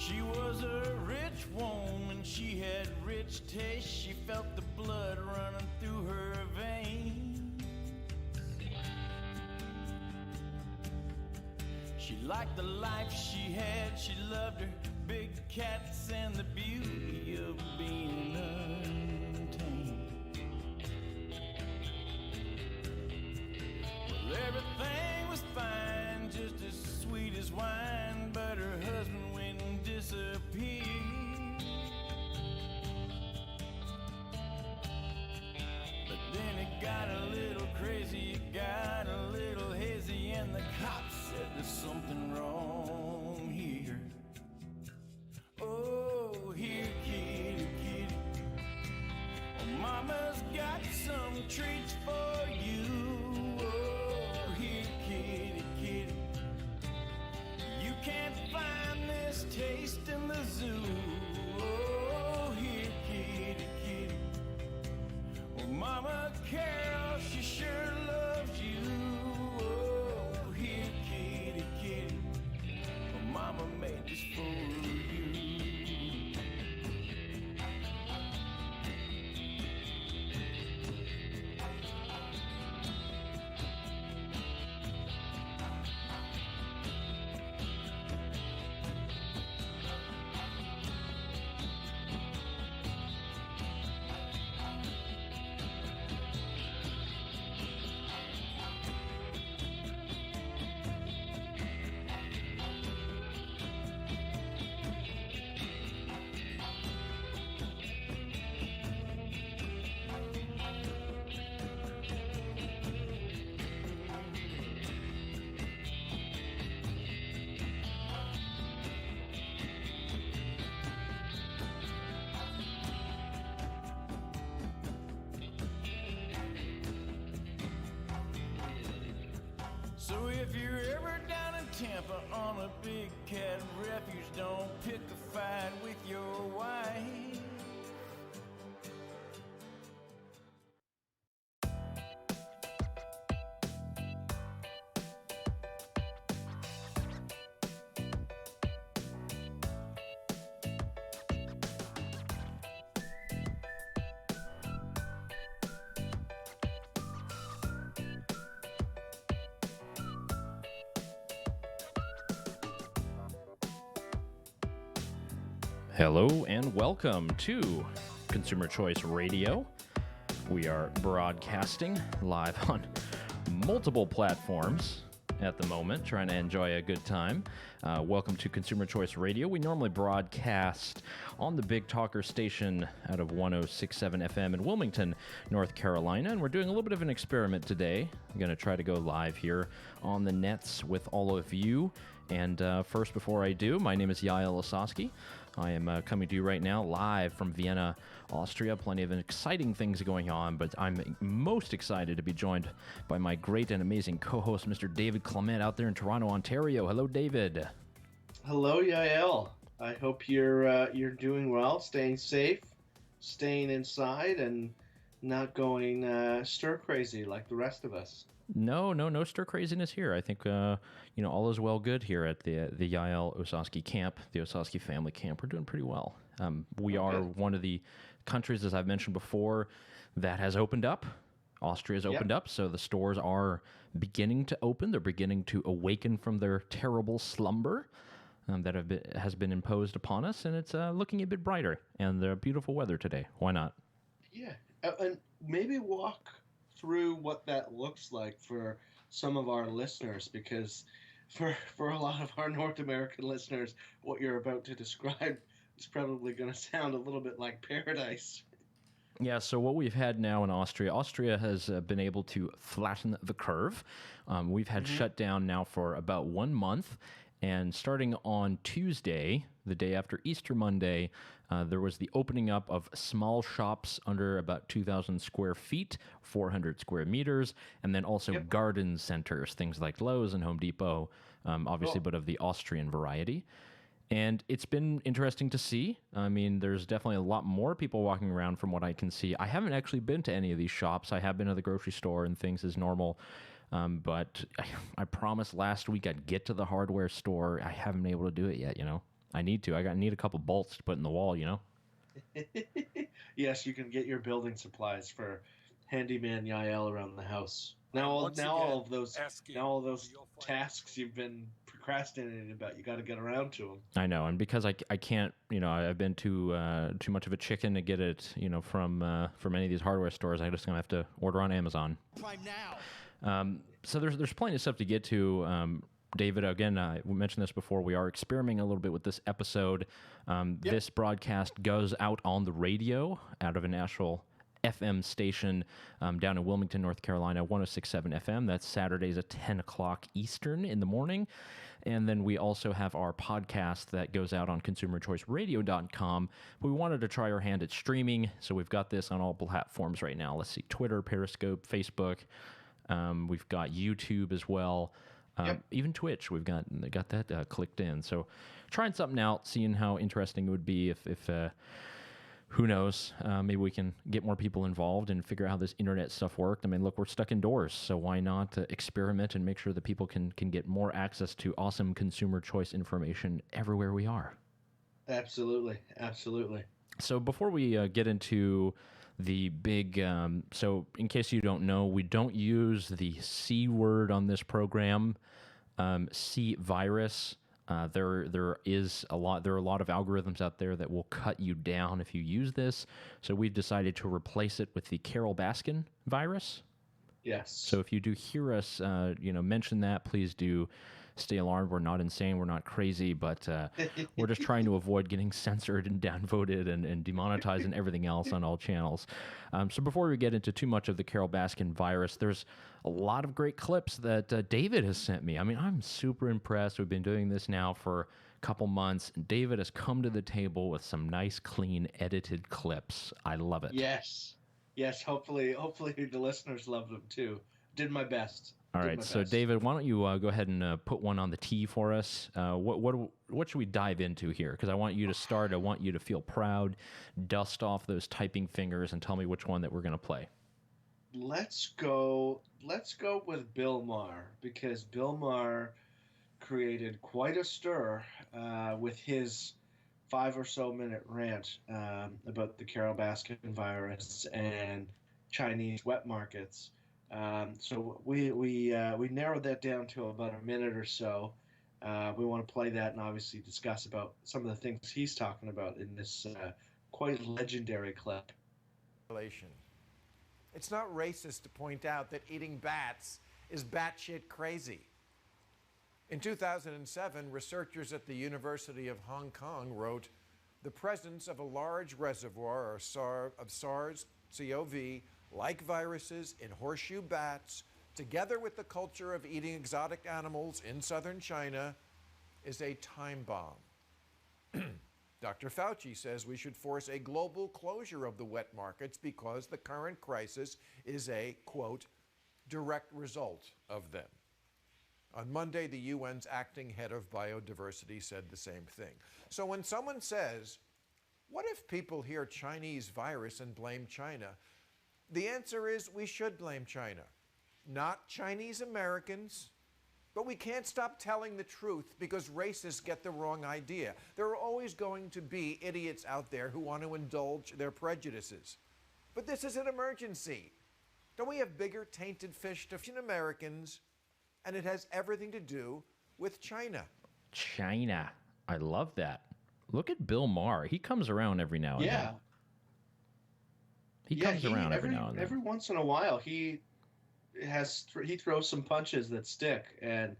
She was a rich woman, she had rich taste, she felt the blood running through her veins. She liked the life she had, she loved her big cats and the beauty of being untamed. Well, everything was fine, just as sweet as wine, but her husband went and disappeared. But then it got a little crazy, it got a little hazy, and the cops said there's something wrong here. Oh, here, kitty, kitty, oh, mama's got some treats for you. Oh, here, kitty, kitty, you can't find this taste in the zoo. Oh, here, kitty, kitty, oh, Mama Carol, she sure loves you. Oh, here, kitty, kitty, oh, Mama made this for you. So if you're ever down in Tampa on a big cat refuge, don't pick a fight with your wife. Hello and welcome to Consumer Choice Radio. We are broadcasting live on multiple platforms at the moment, trying to enjoy a good time. Welcome to Consumer Choice Radio. We normally broadcast on the Big Talker station out of 106.7 FM in Wilmington, North Carolina, and we're doing a little bit of an experiment today. I'm going to try to go live here on the nets with all of you. And first, before I do, my name is Yael Osowski. I am coming to you right now live from Vienna, Austria. Plenty of exciting things going on, but I'm most excited to be joined by my great and amazing co-host, Mr. David Clement, out there in Toronto, Ontario. Hello, David. Hello, Yael. I hope you're doing well, staying safe, staying inside, and not going stir crazy like the rest of us. No stir craziness here. I think all is well good here at the Yael Osowski camp, the Osowski family camp. We're doing pretty well. We are one of the countries, as I've mentioned before, that has opened up. Austria's opened up, so the stores are beginning to open. They're beginning to awaken from their terrible slumber that has been imposed upon us, and it's looking a bit brighter. And the beautiful weather today. Why not? Yeah, and maybe walk through what that looks like for some of our listeners, because for a lot of our North American listeners, what you're about to describe is probably going to sound a little bit like paradise. Yeah, so what we've had now in Austria has been able to flatten the curve. We've had shut down now for about 1 month, and starting on Tuesday, the day after Easter Monday, there was the opening up of small shops under about 2,000 square feet, 400 square meters, and then also garden centers, things like Lowe's and Home Depot, obviously, but of the Austrian variety. And it's been interesting to see. I mean, there's definitely a lot more people walking around from what I can see. I haven't actually been to any of these shops. I have been to the grocery store and things as normal. But I promised last week I'd get to the hardware store. I haven't been able to do it yet, I need to. I need a couple bolts to put in the wall, you know? Yes, you can get your building supplies for handyman Yael around the house. Now, Once now again, all of those, asking now all those for your tasks you've been procrastinating about, you got to get around to them. I know, and because I can't, you know, I've been too much of a chicken to get it, you know, from any of these hardware stores. I just gonna have to order on Amazon. Prime now. So there's plenty of stuff to get to. David, again, we mentioned this before. We are experimenting a little bit with this episode. This broadcast goes out on the radio out of a national FM station down in Wilmington, North Carolina, 106.7 FM. That's Saturdays at 10 o'clock Eastern in the morning. And then we also have our podcast that goes out on consumerchoiceradio.com. We wanted to try our hand at streaming, so we've got this on all platforms right now. Let's see, Twitter, Periscope, Facebook. We've got YouTube as well. Even Twitch, we've got that clicked in. So trying something out, seeing how interesting it would be if who knows, maybe we can get more people involved and figure out how this internet stuff worked. I mean, look, we're stuck indoors, so why not experiment and make sure that people can get more access to awesome consumer choice information everywhere we are. Absolutely, absolutely. So before we get into the big, so in case you don't know, we don't use the C word on this program, C virus. There are a lot of algorithms out there that will cut you down if you use this. So we've decided to replace it with the Carol Baskin virus. Yes. So if you do hear us, mention that, please do stay alarmed. We're not insane. We're not crazy, but we're just trying to avoid getting censored and downvoted and demonetized and everything else on all channels. So before we get into too much of the Carol Baskin virus, there's a lot of great clips that David has sent me. I mean, I'm super impressed. We've been doing this now for a couple months. David has come to the table with some nice, clean, edited clips. I love it. Yes. Yes, hopefully the listeners love them too. Did my best. All right, so David, why don't you go ahead and put one on the tee for us? What should we dive into here? Because I want you to start. I want you to feel proud, dust off those typing fingers, and tell me which one that we're going to play. Let's go with Bill Maher, because Bill Maher created quite a stir with his 5 or so minute rant about the Carol Baskin virus and Chinese wet markets. So we narrowed that down to about a minute or so. We want to play that and obviously discuss about some of the things he's talking about in this quite legendary clip. It's not racist to point out that eating bats is batshit crazy. In 2007, researchers at the University of Hong Kong wrote, the presence of a large reservoir of SARS-CoV like viruses in horseshoe bats, together with the culture of eating exotic animals in southern China, is a time bomb. Dr. Fauci says we should force a global closure of the wet markets because the current crisis is a, quote, direct result of them. On Monday, the UN's acting head of biodiversity said the same thing. So when someone says, what if people hear Chinese virus and blame China? The answer is we should blame China, not Chinese Americans. But we can't stop telling the truth because racists get the wrong idea. There are always going to be idiots out there who want to indulge their prejudices. But this is an emergency. Don't we have bigger tainted fish to feed Americans? And it has everything to do with China. China. I love that. Look at Bill Maher. He comes around every now and then. He comes around every now and then. Every once in a while, he throws some punches that stick, and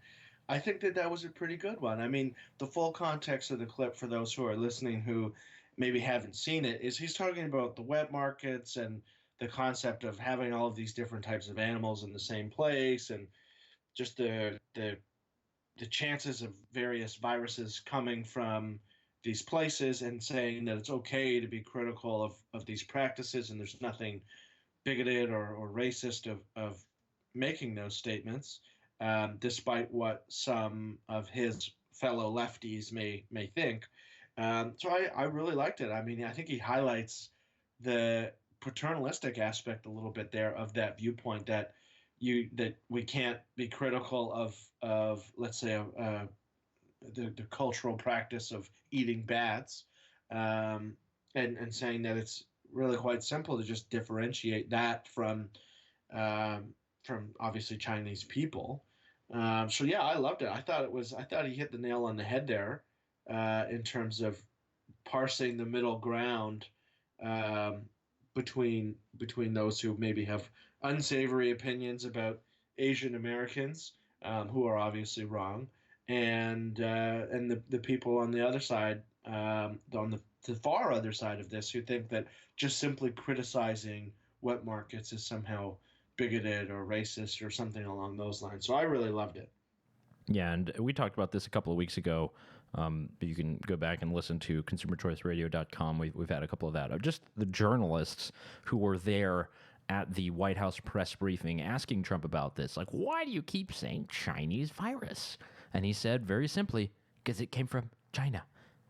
I think that was a pretty good one. I mean, the full context of the clip for those who are listening who maybe haven't seen it is he's talking about the wet markets and the concept of having all of these different types of animals in the same place, and just the chances of various viruses coming from these places, and saying that it's okay to be critical of these practices, and there's nothing bigoted or racist of making those statements, despite what some of his fellow lefties may think. So I really liked it. I mean, I think he highlights the paternalistic aspect a little bit there of that viewpoint that we can't be critical of let's say the cultural practice of eating bats, and saying that it's really quite simple to just differentiate that from obviously Chinese people. So yeah, I loved it. I thought he hit the nail on the head there, in terms of parsing the middle ground, um, between those who maybe have unsavory opinions about Asian Americans, who are obviously wrong, and the people on the other side, on the far other side of this, who think that just simply criticizing wet markets is somehow bigoted or racist or something along those lines. So I really loved it. Yeah, and we talked about this a couple of weeks ago. But you can go back and listen to consumerchoiceradio.com. We've had a couple of that. Just the journalists who were there at the White House press briefing asking Trump about this. Like, why do you keep saying Chinese virus? And he said very simply, because it came from China.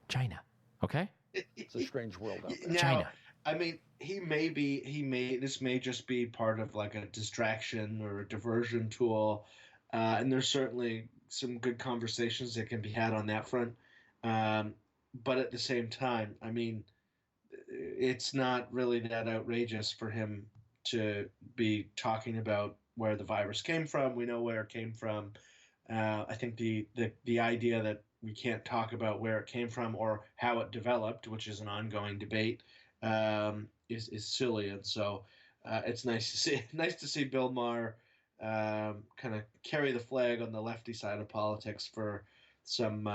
China. Okay? It's a strange world out there. Now, China. I mean, this may just be part of like a distraction or a diversion tool, and there's certainly some good conversations that can be had on that front. But at the same time, I mean, it's not really that outrageous for him to be talking about where the virus came from. We know where it came from. I think the idea that we can't talk about where it came from or how it developed, which is an ongoing debate, is silly. And so it's nice to see Bill Maher kind of carry the flag on the lefty side of politics for some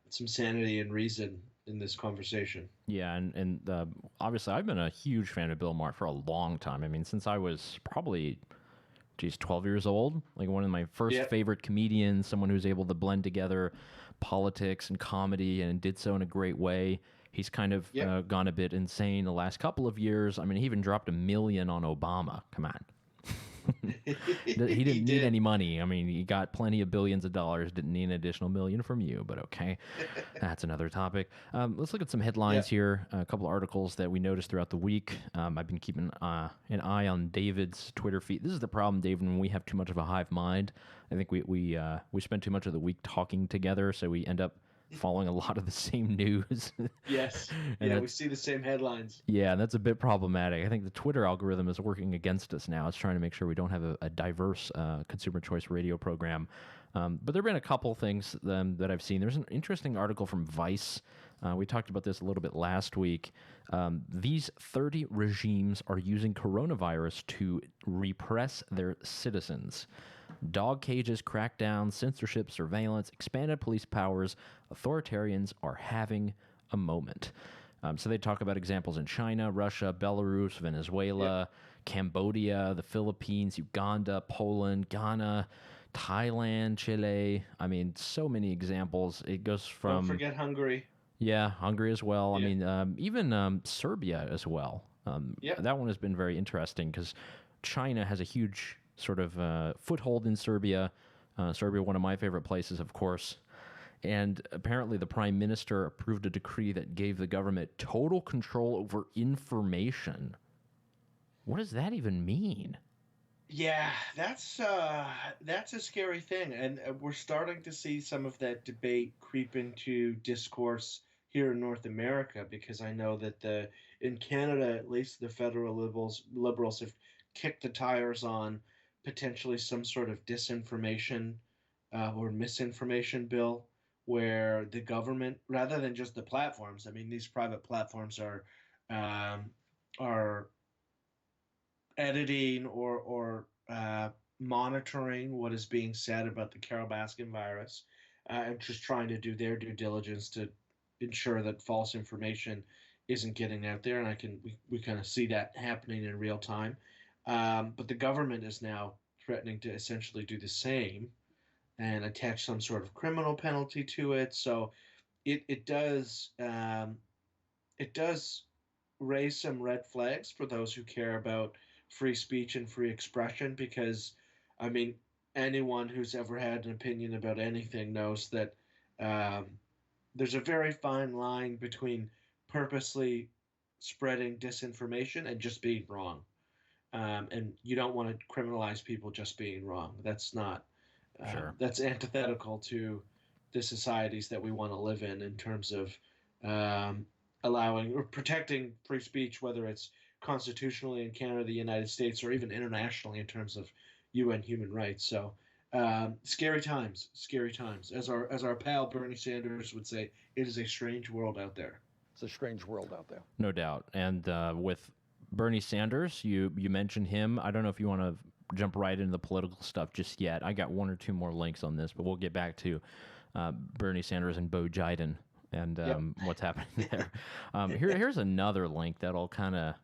sanity and reason in this conversation. Yeah, and obviously I've been a huge fan of Bill Maher for a long time. I mean, since I was probably, 12 years old. Like one of my first favorite comedians, someone who's able to blend together politics and comedy and did so in a great way. He's kind of gone a bit insane the last couple of years. I mean, he even dropped $1 million on Obama. Come on. He didn't need any money. I mean, he got plenty of billions of dollars. Didn't need an additional $1 million from you, but okay. That's another topic. Let's look at some headlines here. A couple of articles that we noticed throughout the week. I've been keeping an eye on David's Twitter feed. This is the problem, David, when we have too much of a hive mind. I think we spend too much of the week talking together, so we end up following a lot of the same news. Yes. Yeah, we see the same headlines. Yeah, and that's a bit problematic. I think the Twitter algorithm is working against us now. It's trying to make sure we don't have a diverse consumer choice radio program. But there have been a couple things that I've seen. There's an interesting article from Vice. We talked about this a little bit last week. These 30 regimes are using coronavirus to repress their citizens. Dog cages, crackdown, censorship, surveillance, expanded police powers. Authoritarians are having a moment. So they talk about examples in China, Russia, Belarus, Venezuela, Cambodia, the Philippines, Uganda, Poland, Ghana, Thailand, Chile. I mean, so many examples. It goes from... Don't forget Hungary. Yeah, Hungary as well. Yeah. I mean, even Serbia as well. That one has been very interesting because China has a huge sort of foothold in Serbia. Serbia, one of my favorite places, of course. And apparently the prime minister approved a decree that gave the government total control over information. What does that even mean? Yeah, that's a scary thing. And we're starting to see some of that debate creep into discourse here in North America, because I know that in Canada, at least, the federal liberals have kicked the tires on potentially some sort of disinformation or misinformation bill, where the government, rather than just the platforms, I mean, these private platforms are editing or monitoring what is being said about the Carol Baskin virus, and just trying to do their due diligence to ensure that false information isn't getting out there. And we kind of see that happening in real time. But the government is now threatening to essentially do the same and attach some sort of criminal penalty to it. So it does raise some red flags for those who care about free speech and free expression, because, I mean, anyone who's ever had an opinion about anything knows that there's a very fine line between purposely spreading disinformation and just being wrong. And you don't want to criminalize people just being wrong. That's not, Sure. That's antithetical to the societies that we want to live in terms of allowing or protecting free speech, whether it's constitutionally in Canada, the United States, or even internationally in terms of UN human rights. So scary times, scary times. As our pal Bernie Sanders would say, it is a strange world out there. It's a strange world out there. No doubt. And with Bernie Sanders, you mentioned him. I don't know if you want to jump right into the political stuff just yet. I got one or two more links on this, but we'll get back to Bernie Sanders and Bo Jiden and what's happening there. Here's another link that'll kind of,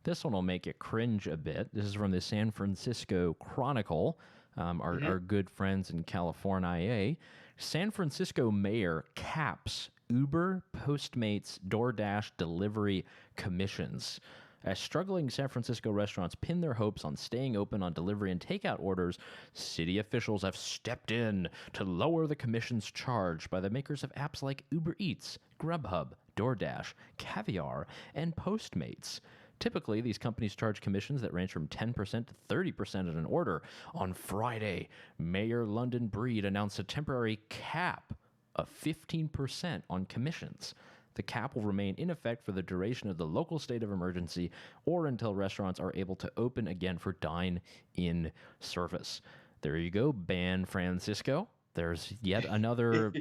this one will make you cringe a bit. This is from the San Francisco Chronicle, our good friends in California. San Francisco mayor caps Uber, Postmates, DoorDash delivery commissions. As struggling San Francisco restaurants pin their hopes on staying open on delivery and takeout orders, city officials have stepped in to lower the commissions charged by the makers of apps like Uber Eats, Grubhub, DoorDash, Caviar, and Postmates. Typically, these companies charge commissions that range from 10% to 30% of an order. On Friday, Mayor London Breed announced a temporary cap of 15% on commissions. The cap will remain in effect for the duration of the local state of emergency or until restaurants are able to open again for dine-in service. There you go, Ban Francisco. There's yet another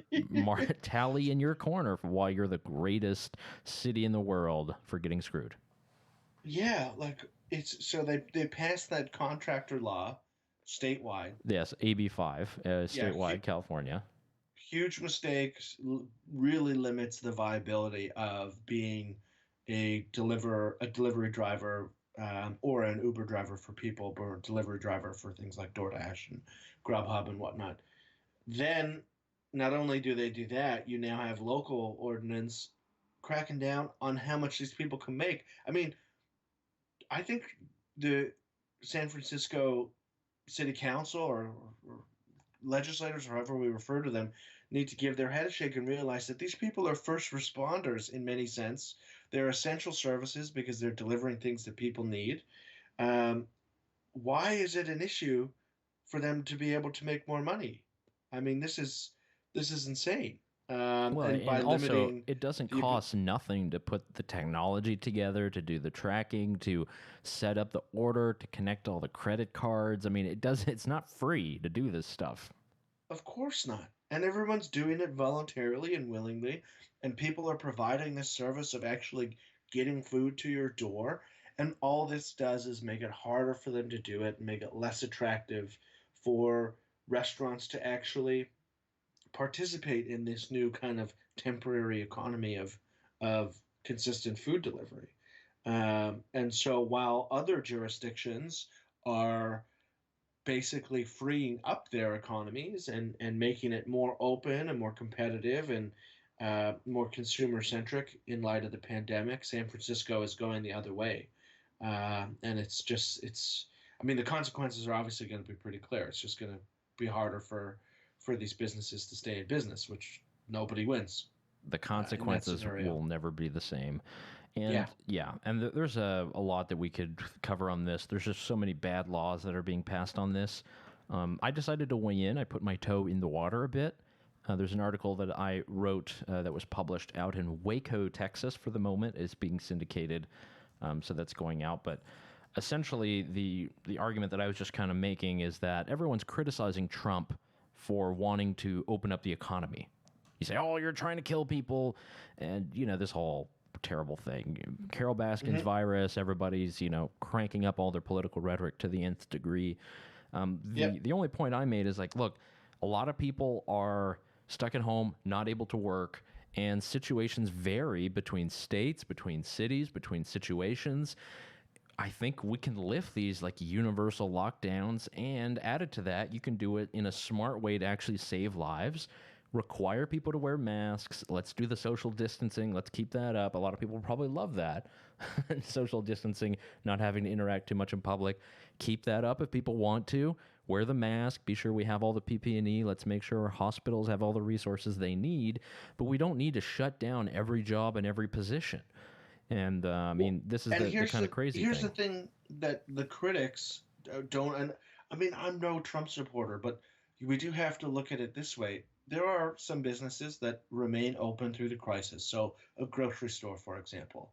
tally in your corner for why you're the greatest city in the world for getting screwed. Yeah, like it's so they passed that contractor law statewide. Yes, AB5, statewide, California. Huge mistakes, really limits the viability of being a delivery driver or an Uber driver for people, or a delivery driver for things like DoorDash and Grubhub and whatnot. Then, not only do they do that, you now have local ordinance cracking down on how much these people can make. I mean, I think the San Francisco City Council or legislators, or however we refer to them, need to give their head a shake and realize that these people are first responders in many sense. They're essential services because they're delivering things that people need. Why is it an issue for them to be able to make more money? I mean, this is insane. And also, it doesn't cost nothing to put the technology together, to do the tracking, to set up the order, to connect all the credit cards. I mean, it's not free to do this stuff. Of course not. And everyone's doing it voluntarily and willingly, and people are providing this service of actually getting food to your door. And all this does is make it harder for them to do it and make it less attractive for restaurants to actually participate in this new kind of temporary economy of consistent food delivery. And so while other jurisdictions are basically freeing up their economies and making it more open and more competitive and more consumer-centric in light of the pandemic, San Francisco is going the other way. And I mean, the consequences are obviously going to be pretty clear. It's just going to be harder for these businesses to stay in business, which nobody wins. The consequences will never be the same. And and there's a lot that we could cover on this. There's just so many bad laws that are being passed on this. I decided to weigh in. I put my toe in the water a bit. There's an article that I wrote that was published out in Waco, Texas for the moment. It's being syndicated, so that's going out. But essentially, the argument that I was just kind of making is that everyone's criticizing Trump for wanting to open up the economy. You say, oh, you're trying to kill people, and, this whole terrible thing. Carol Baskin's virus, everybody's, cranking up all their political rhetoric to the nth degree. The only point I made is like, look, a lot of people are stuck at home, not able to work, and situations vary between states, between cities, between situations. I think we can lift these like universal lockdowns, and added to that, you can do it in a smart way to actually save lives. Require people to wear masks. Let's do the social distancing. Let's keep that up. A lot of people will probably love that. Social distancing, not having to interact too much in public. Keep that up if people want to. Wear the mask. Be sure we have all the PPE. Let's make sure our hospitals have all the resources they need. But we don't need to shut down every job and every position. And I mean, this is the kind of crazy thing. Here's the thing that the critics don't, and I mean, I'm no Trump supporter, but we do have to look at it this way. there are some businesses that remain open through the crisis. So a grocery store, for example.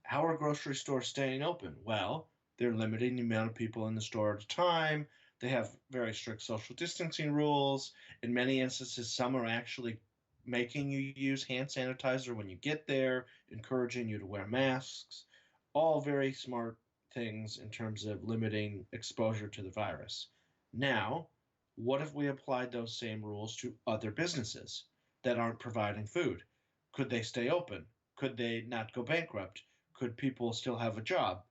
How are grocery stores staying open? Well, they're limiting the amount of people in the store at a time. They have very strict social distancing rules. In many instances, some are actually making you use hand sanitizer when you get there, encouraging you to wear masks. All very smart things in terms of limiting exposure to the virus. Now, what if we applied those same rules to other businesses that aren't providing food? Could they stay open? Could they not go bankrupt? Could people still have a job?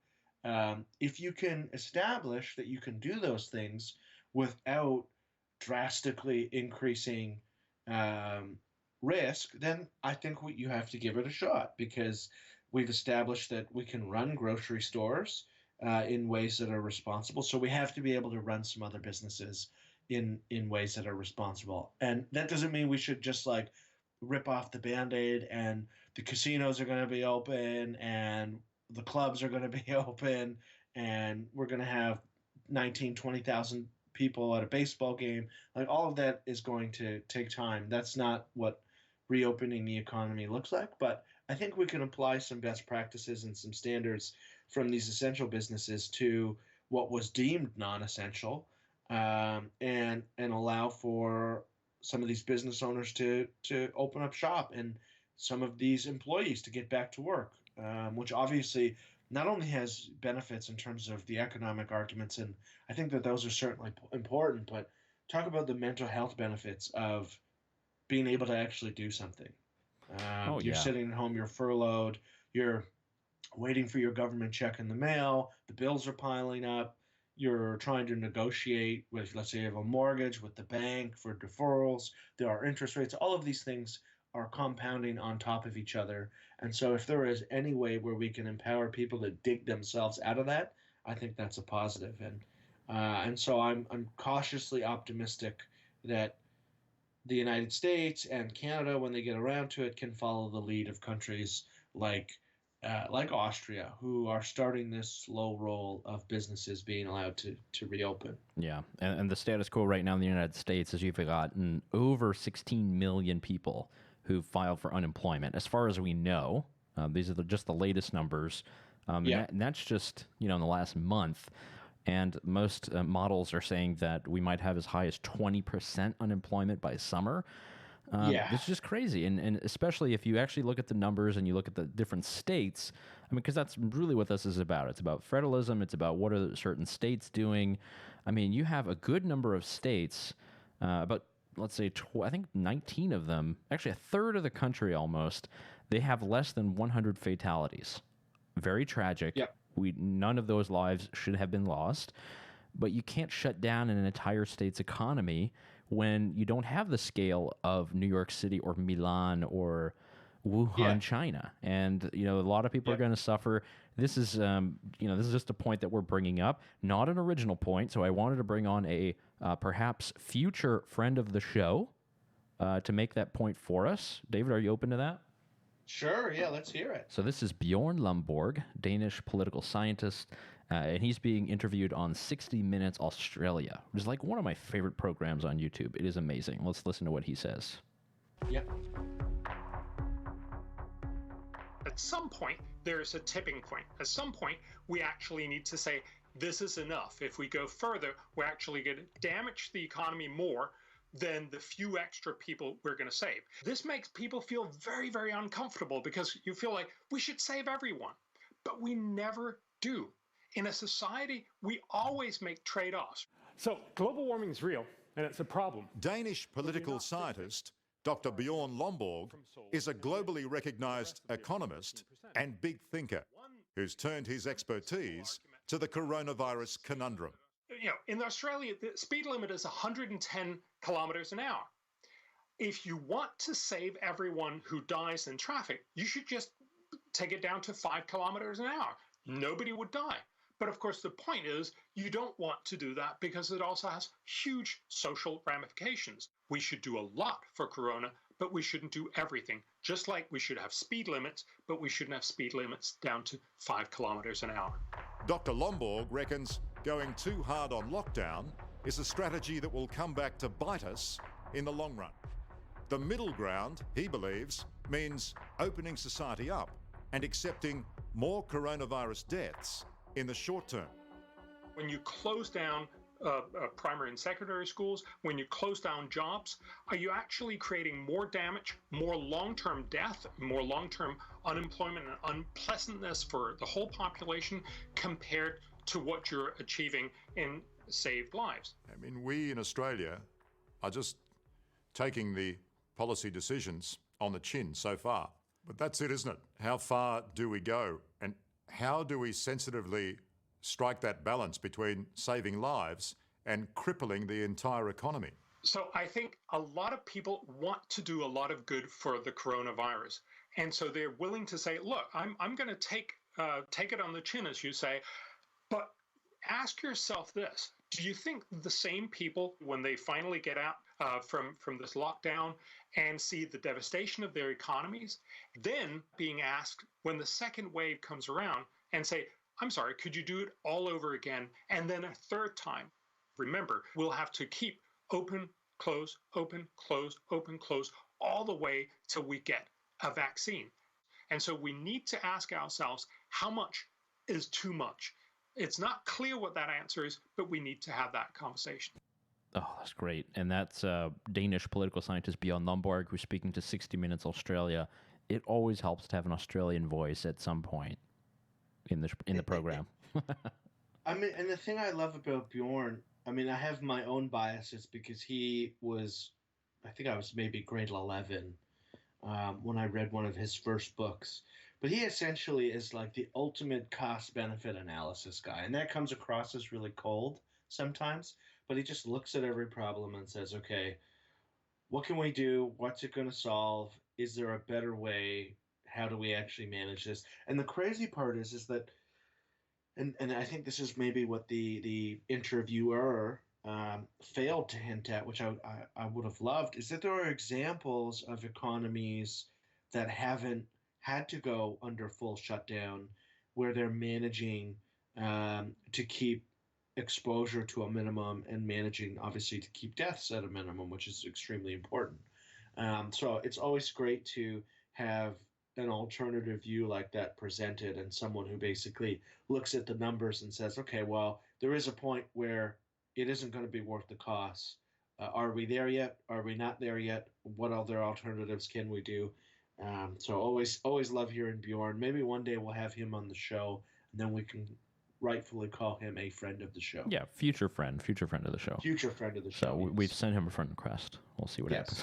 If you can establish that you can do those things without drastically increasing um, risk, then I think you have to give it a shot because we've established that we can run grocery stores in ways that are responsible. So we have to be able to run some other businesses in ways that are responsible. And that doesn't mean we should just like rip off the band-aid and the casinos are going to be open and the clubs are going to be open and we're going to have 20,000 people at a baseball game. Like all of that is going to take time. That's not what reopening the economy looks like, but I think we can apply some best practices and some standards from these essential businesses to what was deemed non-essential, and allow for some of these business owners to open up shop and some of these employees to get back to work, which obviously not only has benefits in terms of the economic arguments, and I think that those are certainly important, but talk about the mental health benefits of being able to actually do something. You're sitting at home, you're furloughed, you're waiting for your government check in the mail, the bills are piling up, you're trying to negotiate with, let's say you have a mortgage with the bank for deferrals, there are interest rates, all of these things are compounding on top of each other. And so if there is any way where we can empower people to dig themselves out of that, I think that's a positive. And so I'm cautiously optimistic that the United States and Canada, when they get around to it, can follow the lead of countries like Austria, who are starting this slow roll of businesses being allowed to reopen. Yeah, and the status quo right now in the United States is you've gotten over 16 million people who filed for unemployment. As far as we know, these are just the latest numbers, and that's just in the last month. And most models are saying that we might have as high as 20% unemployment by summer. It's just crazy. And especially if you actually look at the numbers and you look at the different states, I mean, because that's really what this is about. It's about federalism. It's about what are certain states doing. I mean, you have a good number of states, about, let's say, I think 19 of them, actually a third of the country almost, they have less than 100 fatalities. Very tragic. Yep. None of those lives should have been lost, but you can't shut down an entire state's economy when you don't have the scale of New York City or Milan or Wuhan, China. And, a lot of people are going to suffer. This is, this is just a point that we're bringing up, not an original point. So I wanted to bring on a perhaps future friend of the show to make that point for us. David, are you open to that? Sure, yeah, let's hear it. So this is Bjorn Lomborg, Danish political scientist, and he's being interviewed on 60 Minutes Australia, which is like one of my favorite programs on YouTube. It is amazing. Let's listen to what he says. Yep. At some point, there's a tipping point. At some point, we actually need to say, this is enough. If we go further, we're actually going to damage the economy more than the few extra people we're going to save. This makes people feel very, very uncomfortable because you feel like we should save everyone, but we never do. In a society, we always make trade-offs. So global warming is real, and it's a problem. Danish political scientist Dr. Bjorn Lomborg is a globally recognized economist and big thinker who's turned his expertise to the coronavirus conundrum. In Australia, the speed limit is 110 kilometers an hour. If you want to save everyone who dies in traffic, you should just take it down to 5 kilometers an hour. Nobody would die. But of course, the point is you don't want to do that because it also has huge social ramifications. We should do a lot for corona, but we shouldn't do everything. Just like we should have speed limits, but we shouldn't have speed limits down to 5 kilometers an hour. Dr. Lomborg reckons going too hard on lockdown is a strategy that will come back to bite us in the long run. The middle ground, he believes, means opening society up and accepting more coronavirus deaths in the short term. When you close down primary and secondary schools, when you close down jobs, are you actually creating more damage, more long-term death, more long-term unemployment and unpleasantness for the whole population compared to what you're achieving in saved lives? I mean, we in Australia are just taking the policy decisions on the chin so far. But that's it, isn't it? How far do we go? And how do we sensitively strike that balance between saving lives and crippling the entire economy? So I think a lot of people want to do a lot of good for the coronavirus. And so they're willing to say, look, I'm going to take it on the chin, as you say. But ask yourself this. Do you think the same people, when they finally get out from this lockdown and see the devastation of their economies, then being asked when the second wave comes around and say, I'm sorry, could you do it all over again? And then a third time. Remember, we'll have to keep open, close, open, close, open, close, all the way till we get a vaccine. And so we need to ask ourselves, how much is too much? It's not clear what that answer is, but we need to have that conversation. Oh, that's great. And that's Danish political scientist Bjorn Lomborg, who's speaking to 60 Minutes Australia. It always helps to have an Australian voice at some point in the program. I mean, and the thing I love about Bjorn, I mean, I have my own biases because he was, I think I was maybe grade 11 when I read one of his first books. But he essentially is like the ultimate cost-benefit analysis guy. And that comes across as really cold sometimes. But he just looks at every problem and says, okay, what can we do? What's it going to solve? Is there a better way? How do we actually manage this? And the crazy part is that, and I think this is maybe what the interviewer failed to hint at, which I would have loved, is that there are examples of economies that haven't had to go under full shutdown, where they're managing to keep exposure to a minimum and managing, obviously, to keep deaths at a minimum, which is extremely important. So it's always great to have an alternative view like that presented, and someone who basically looks at the numbers and says, okay, well, there is a point where it isn't going to be worth the cost. Are we there yet? Are we not there yet? What other alternatives can we do? So always love hearing Bjorn. Maybe one day we'll have him on the show, and then we can rightfully call him a friend of the show. Yeah, future friend of the show. Future friend of the show. So we've sent him a friend request. We'll see what happens.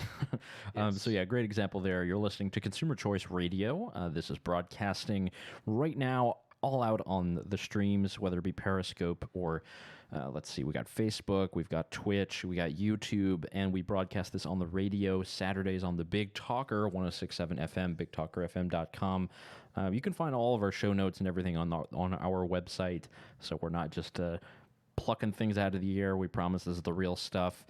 Yes. So yeah, great example there. You're listening to Consumer Choice Radio. This is broadcasting right now all out on the streams, whether it be Periscope or let's see, we got Facebook, we've got Twitch, we got YouTube, and we broadcast this on the radio Saturdays on the Big Talker, 106.7 FM, bigtalkerfm.com. You can find all of our show notes and everything on our website, so we're not just plucking things out of the air. We promise this is the real stuff.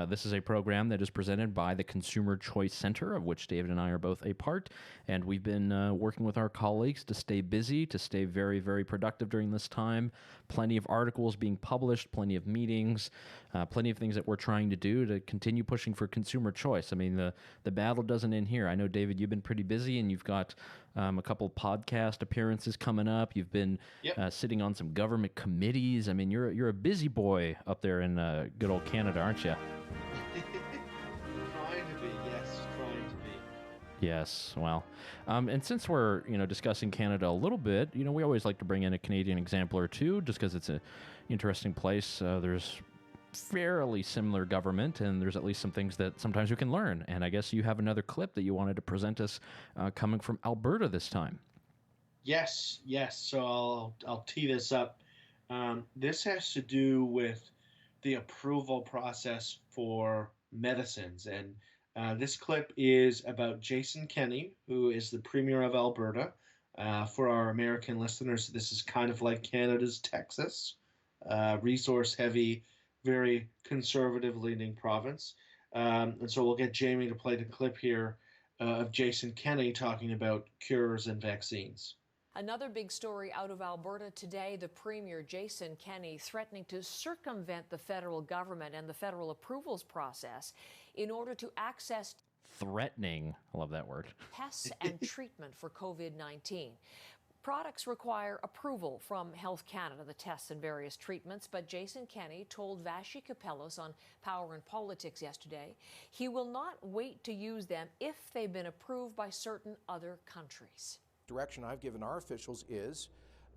This is a program that is presented by the Consumer Choice Center, of which David and I are both a part, and we've been working with our colleagues to stay busy, to stay very, very productive during this time. Plenty of articles being published, plenty of meetings, plenty of things that we're trying to do to continue pushing for consumer choice. I mean, the battle doesn't end here. I know, David, you've been pretty busy, and you've got a couple podcast appearances coming up. You've been sitting on some government committees. I mean, you're a busy boy up there in good old Canada, aren't you? Trying to be, yes, trying to be. Yes, well, and since we're discussing Canada a little bit, we always like to bring in a Canadian example or two, just because it's an interesting place. There's fairly similar government, and there's at least some things that sometimes you can learn. And I guess you have another clip that you wanted to present us, coming from Alberta this time. Yes. So I'll tee this up. This has to do with the approval process for medicines, and this clip is about Jason Kenney, who is the Premier of Alberta. For our American listeners, this is kind of like Canada's Texas, resource-heavy, very conservative-leaning province. And so we'll get Jamie to play the clip here of Jason Kenney talking about cures and vaccines. Another big story out of Alberta today, the Premier, Jason Kenney, threatening to circumvent the federal government and the federal approvals process in order to access threatening, I love that word, tests and treatment for COVID-19. Products require approval from Health Canada, the tests and various treatments, but Jason Kenney told Vassy Kapelos on Power and Politics yesterday he will not wait to use them if they've been approved by certain other countries. Direction I've given our officials is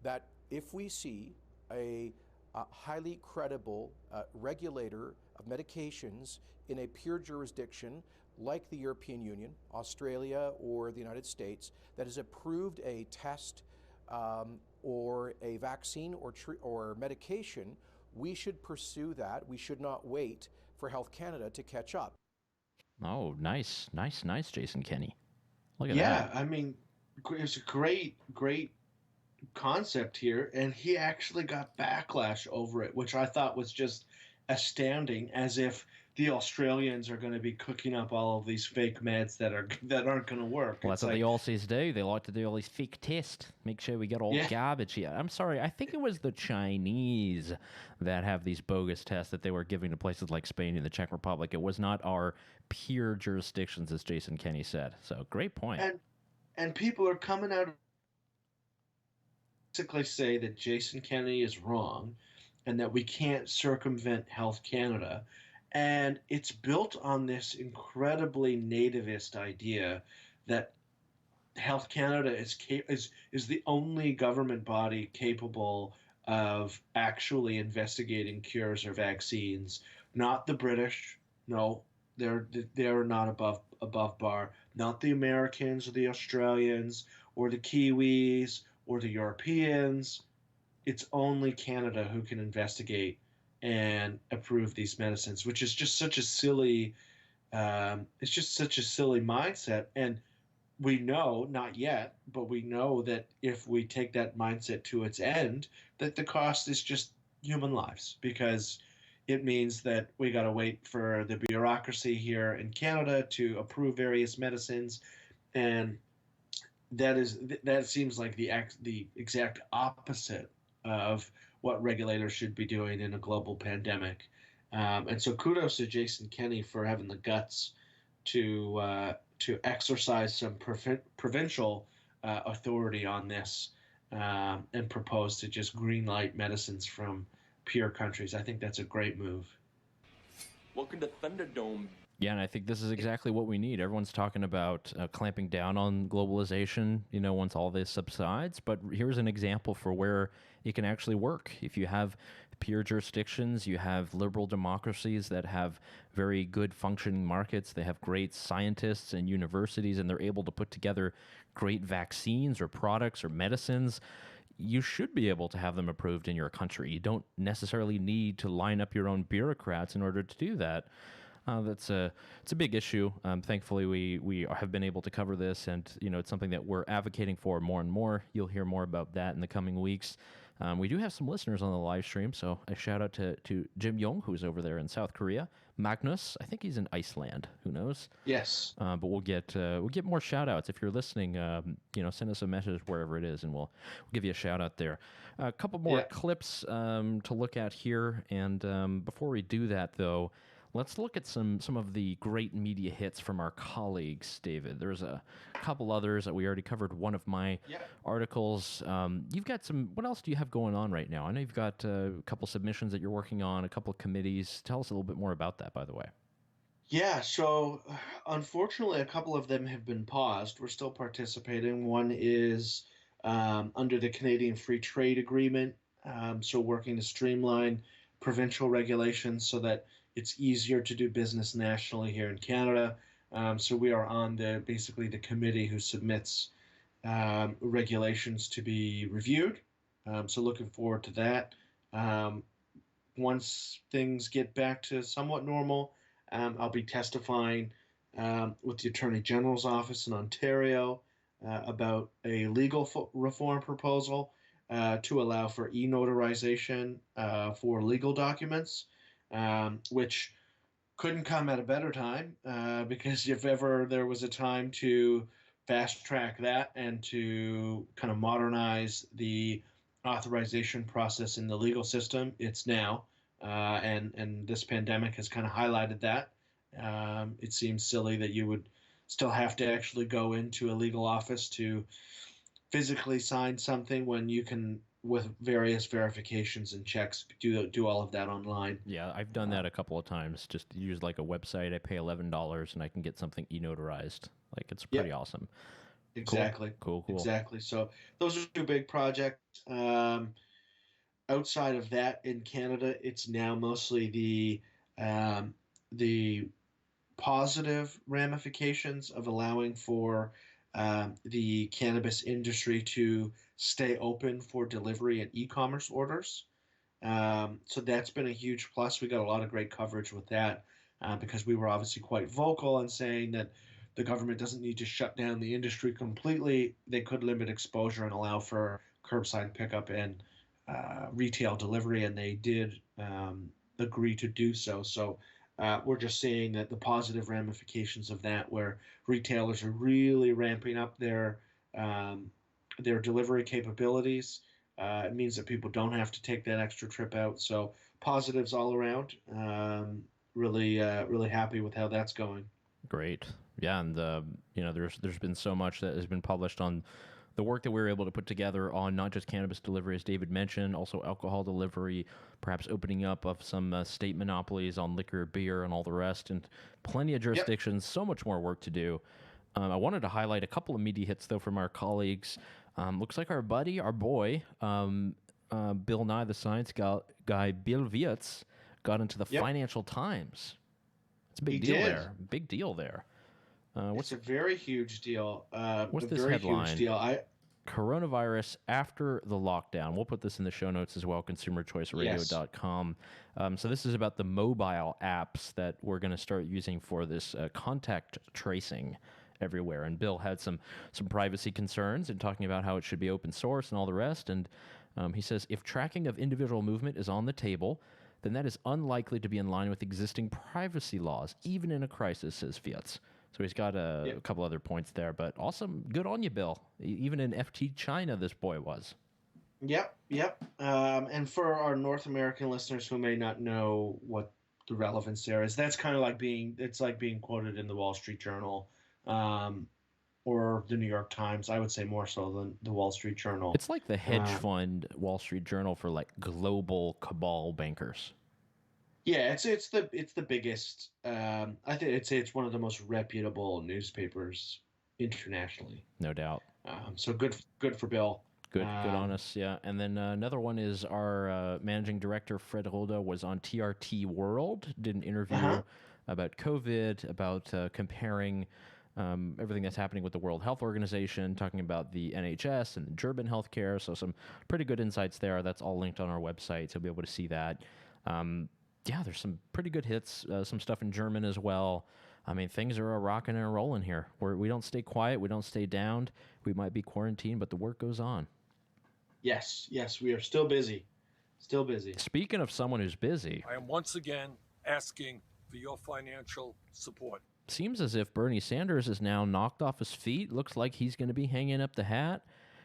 that if we see a highly credible regulator of medications in a pure jurisdiction like the European Union, Australia, or the United States that has approved a test or a vaccine or medication, we should pursue that. We should not wait for Health Canada to catch up. Oh, nice, Jason Kenney. Look at that. Yeah, I mean, it's a great concept here, and he actually got backlash over it, which I thought was just astounding, as if the Australians are going to be cooking up all of these fake meds that aren't going to work. Well, that's what the Aussies do. They like to do all these fake tests, make sure we get all garbage here. I'm sorry, I think it was the Chinese that have these bogus tests that they were giving to places like Spain and the Czech Republic. It was not our pure jurisdictions, as Jason Kenney said. So, great point. And people are coming out basically say that Jason Kenney is wrong and that we can't circumvent Health Canada. And it's built on this incredibly nativist idea that Health Canada is the only government body capable of actually investigating cures or vaccines. Not the British, no, they're not above bar. Not the Americans or the Australians or the Kiwis or the Europeans. It's only Canada who can investigate and approve these medicines, which is just such a silly, it's just such a silly mindset. And we know, not yet, but we know that if we take that mindset to its end, that the cost is just human lives, because it means that we got to wait for the bureaucracy here in Canada to approve various medicines. And that seems like the exact opposite of what regulators should be doing in a global pandemic. And so kudos to Jason Kenney for having the guts to exercise some provincial authority on this and propose to just greenlight medicines from pure countries. I think that's a great move. Welcome to Thunderdome. Yeah, and I think this is exactly what we need. Everyone's talking about clamping down on globalization, once all this subsides. But here's an example for where it can actually work. If you have pure jurisdictions, you have liberal democracies that have very good functioning markets, they have great scientists and universities, and they're able to put together great vaccines or products or medicines, you should be able to have them approved in your country. You don't necessarily need to line up your own bureaucrats in order to do that. It's a big issue. Thankfully, we have been able to cover this, and it's something that we're advocating for more and more. You'll hear more about that in the coming weeks. We do have some listeners on the live stream, so a shout out to Jim Young, who's over there in South Korea. Magnus, I think he's in Iceland. Who knows? Yes. But we'll get more shout outs if you're listening. Send us a message wherever it is, and we'll give you a shout out there. A couple more clips to look at here, and before we do that, though, let's look at some of the great media hits from our colleagues, David. There's a couple others that we already covered. One of my articles. You've got some. What else do you have going on right now? I know you've got a couple submissions that you're working on, a couple of committees. Tell us a little bit more about that, by the way. Yeah, so unfortunately, a couple of them have been paused. We're still participating. One is under the Canadian Free Trade Agreement, so working to streamline provincial regulations so that it's easier to do business nationally here in Canada. So we are on basically the committee who submits regulations to be reviewed. So looking forward to that. Once things get back to somewhat normal, I'll be testifying with the Attorney General's office in Ontario about a legal reform proposal to allow for e-notarization for legal documents. Which couldn't come at a better time because if ever there was a time to fast track that and to kind of modernize the authorization process in the legal system, it's now. And this pandemic has kind of highlighted that. It seems silly that you would still have to actually go into a legal office to physically sign something when you can, with various verifications and checks, do all of that online. Yeah, I've done that a couple of times. Just use like a website. I pay $11 and I can get something e-notarized. Like, it's pretty awesome. Exactly. Cool. Exactly. So those are two big projects. Outside of that, in Canada, it's now mostly the positive ramifications of allowing for the cannabis industry to stay open for delivery and e-commerce orders. So that's been a huge plus. We got a lot of great coverage with that because we were obviously quite vocal in saying that the government doesn't need to shut down the industry completely. They could limit exposure and allow for curbside pickup and retail delivery, and they did agree to do so. So we're just seeing that the positive ramifications of that, where retailers are really ramping up their delivery capabilities. It means that people don't have to take that extra trip out. So positives all around. Really happy with how that's going. Great. Yeah, and there's been so much that has been published on the work that we were able to put together on not just cannabis delivery, as David mentioned, also alcohol delivery, perhaps opening up of some state monopolies on liquor, beer, and all the rest, and plenty of jurisdictions. So much more work to do. I wanted to highlight a couple of media hits, though, from our colleagues. Looks like our boy, Bill Nye the Science Guy, Bill Wietz, got into the Financial Times. It's a big deal there. Big deal there. It's a very huge deal. What's a this very headline? Huge deal. Coronavirus after the lockdown. We'll put this in the show notes as well, consumerchoiceradio.com. So this is about the mobile apps that we're going to start using for this contact tracing everywhere. And Bill had some privacy concerns and talking about how it should be open source and all the rest. And he says, if tracking of individual movement is on the table, then that is unlikely to be in line with existing privacy laws, even in a crisis, says Wietz. So he's got a couple other points there, but awesome. Good on you, Bill. Even in FT China, this boy was. Yep. And for our North American listeners who may not know what the relevance there is, that's kind of like being quoted in the Wall Street Journal or the New York Times. I would say more so than the Wall Street Journal. It's like the hedge fund Wall Street Journal for like global cabal bankers. Yeah, it's the biggest. I think it's one of the most reputable newspapers internationally. No doubt. So good for Bill. Good on us, yeah. And then another one is our managing director, Fred Holda, was on TRT World, did an interview about COVID, about comparing everything that's happening with the World Health Organization, talking about the NHS and German healthcare. So some pretty good insights there. That's all linked on our website, so you'll be able to see that. Yeah, there's some pretty good hits, some stuff in German as well. I mean, things are rocking and rolling here. We don't stay quiet. We don't stay down. We might be quarantined, but the work goes on. Yes, we are still busy. Still busy. Speaking of someone who's busy, I am once again asking for your financial support. Seems as if Bernie Sanders is now knocked off his feet. Looks like he's going to be hanging up the hat.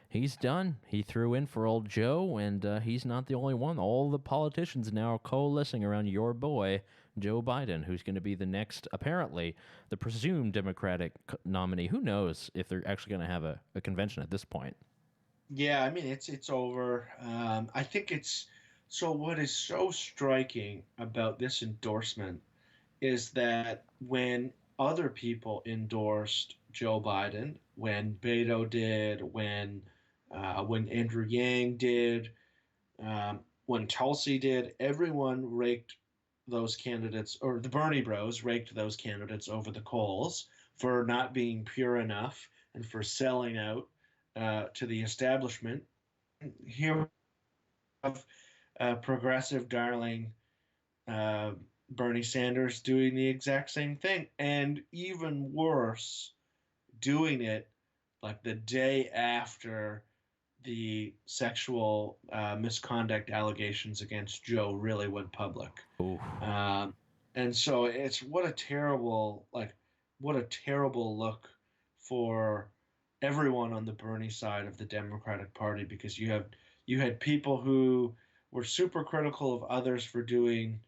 He's done. He threw in for old Joe, and he's not the only one. All the politicians now are coalescing around your boy, Joe Biden, who's going to be the next, apparently, the presumed Democratic nominee. Who knows if they're actually going to have a convention at this point? Yeah, I mean, it's over. I think it's... So what is so striking about this endorsement is that when other people endorsed Joe Biden, when Beto did, when Andrew Yang did, when Tulsi did, everyone raked those candidates, or the Bernie bros raked those candidates over the coals for not being pure enough and for selling out to the establishment. Here we have progressive darling Bernie Sanders doing the exact same thing, and even worse, doing it like the day after the sexual misconduct allegations against Joe really went public. And so it's what a terrible look for everyone on the Bernie side of the Democratic Party, because you had people who were super critical of others for doing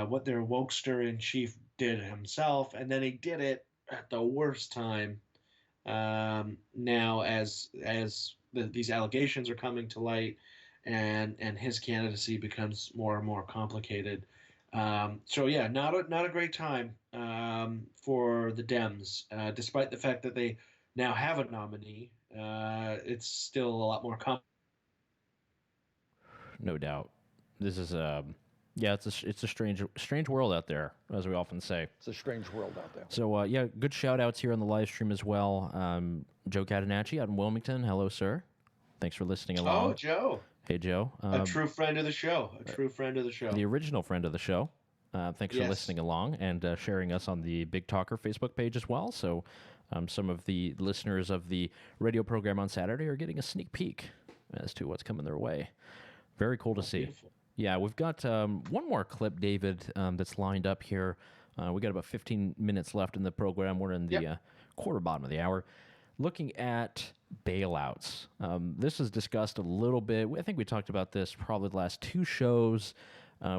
what their wokester in chief did himself, and then he did it at the worst time now as these allegations are coming to light, and his candidacy becomes more and more complicated. So yeah, not a great time for the Dems, despite the fact that they now have a nominee. It's still a lot more complicated. No doubt. This is yeah, it's a strange world out there, as we often say. It's a strange world out there. So yeah, good shout outs here on the live stream as well. Joe Catanacci out in Wilmington. Hello, sir. Thanks for listening along. Oh, Joe. Hey, Joe. A true friend of the show. The original friend of the show. Thanks for listening along and sharing us on the Big Talker Facebook page as well. So some of the listeners of the radio program on Saturday are getting a sneak peek as to what's coming their way. Very cool to see. Beautiful. Yeah, we've got one more clip, David, that's lined up here. We got about 15 minutes left in the program. We're in the quarter bottom of the hour. Looking at bailouts. This is discussed a little bit. I think we talked about this probably the last two shows.